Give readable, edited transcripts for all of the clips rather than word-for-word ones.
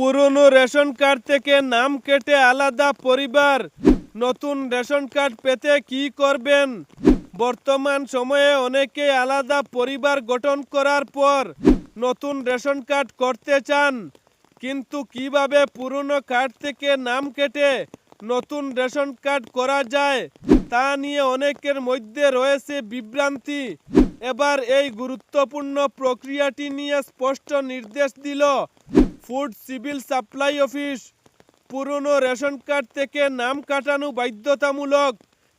পুরনো ration card থেকে নাম কেটে আলাদা পরিবার, নতুন রেশন কার্ড পেতে কি করবেন? বর্তমান সময়ে অনেকেই আলাদা পরিবার গঠন করার পর নতুন রেশন কার্ড করতে চান, কিন্তু কিভাবে পুরনো কার্ড থেকে নাম কেটে নতুন রেশন কার্ড করা যায় তা নিয়ে অনেকের মধ্যে রয়েছে বিভ্রান্তি। এবার এই গুরুত্বপূর্ণ প্রক্রিয়াটি নিয়ে স্পষ্ট নির্দেশ দিল ফুড সিভিল সাপ্লাই অফিস। পুরনো রেশন কার্ড থেকে নাম কাটানো বাধ্যতামূলক।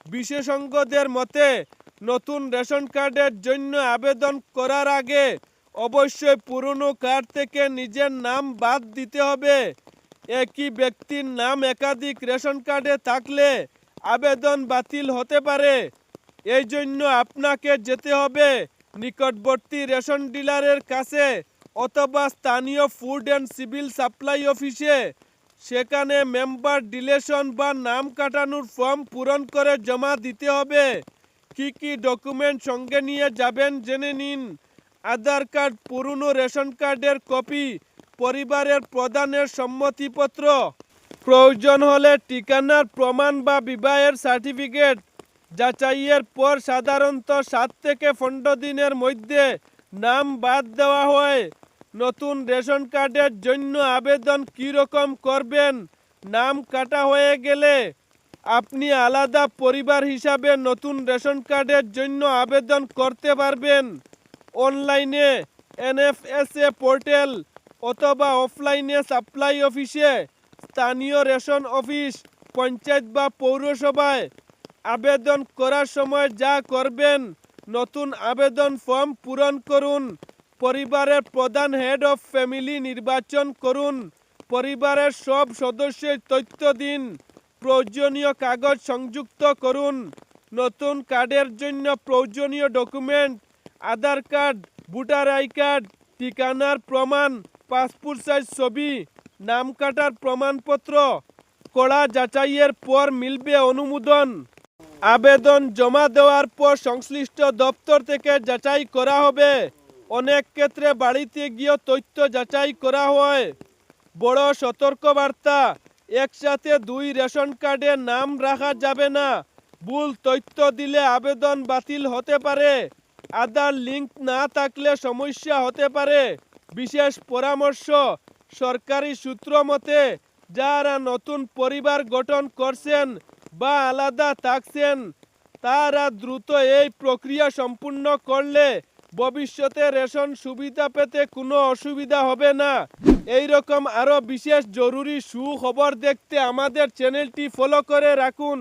বিশেষজ্ঞদের মতে নতুন রেশন কার্ডের জন্য আবেদন করার আগে অবশ্যই পুরনো কার্ড থেকে নিজের নাম বাদ দিতে হবে। একই ব্যক্তির নাম একাধিক রেশন কার্ডে থাকলে আবেদন বাতিল হতে পারে। এই জন্য আপনাকে যেতে হবে নিকটবর্তী রেশন ডিলারের কাছে অথবা স্থানীয় ফুড অ্যান্ড সিভিল সাপ্লাই অফিসে। সেখানে মেম্বার ডিলেশন বা নাম কাটানোর ফর্ম পূরণ করে জমা দিতে হবে। কি কি ডকুমেন্ট সঙ্গে নিয়ে যাবেন জেনে নিন। আধার কার্ড, পুরনো রেশন কার্ডের কপি, পরিবারের প্রধানের সম্মতিপত্র, প্রয়োজন হলে ঠিকানার প্রমাণ বা বিবাহের সার্টিফিকেট। যাচাইয়ের পর সাধারণত 7 থেকে 15 দিনের মধ্যে নাম বাদ দেওয়া হয়। নতুন রেশন কার্ডের জন্য আবেদন কীরকম করবেন? নাম কাটা হয়ে গেলে আপনি আলাদা পরিবার হিসাবে নতুন রেশন কার্ডের জন্য আবেদন করতে পারবেন। অনলাইনে এনএফএসএ পোর্টাল অথবা অফলাইনে সাপ্লাই অফিসে, স্থানীয় রেশন অফিস, পঞ্চায়েত বা পৌরসভায়। আবেদন করার সময় যা করবেন: নতুন আবেদন ফর্ম পূরণ করুন, পরিবারের প্রধান হেড অফ ফ্যামিলি নির্বাচন করুন, পরিবারের সব সদস্যের তথ্য দিন, প্রয়োজনীয় কাগজ সংযুক্ত করুন। নতুন কার্ডের জন্য প্রয়োজনীয় document: Aadhaar card, voter I card, ঠিকানার প্রমাণ, পাসপোর্ট সাইজ ছবি, নাম কাটার প্রমাণপত্র। কড়া যাচাইয়ের পর মিলবে অনুমোদন। আবেদন জমা দেওয়ার পর সংশ্লিষ্ট দপ্তর থেকে যাচাই করা হবে। অনেক ক্ষেত্রে বাড়িতে গিয়ে তথ্য যাচাই করা হয়। বড় সতর্কবার্তা: একসাথে 2 রেশন কার্ডে নাম রাখা যাবে না। ভুল তথ্য দিলে আবেদন বাতিল হতে পারে। আধার লিঙ্ক না থাকলে সমস্যা হতে পারে। বিশেষ পরামর্শ: সরকারি সূত্র মতে যারা নতুন পরিবার গঠন করছেন বা আলাদা থাকছেন তারা দ্রুত এই প্রক্রিয়া সম্পূর্ণ করলে ভবিষ্যতে রেশন সুবিধা পেতে কোনো অসুবিধা হবে না। এই রকম আরও বিশেষ জরুরি সুখবর দেখতে আমাদের চ্যানেলটি ফলো করে রাখুন।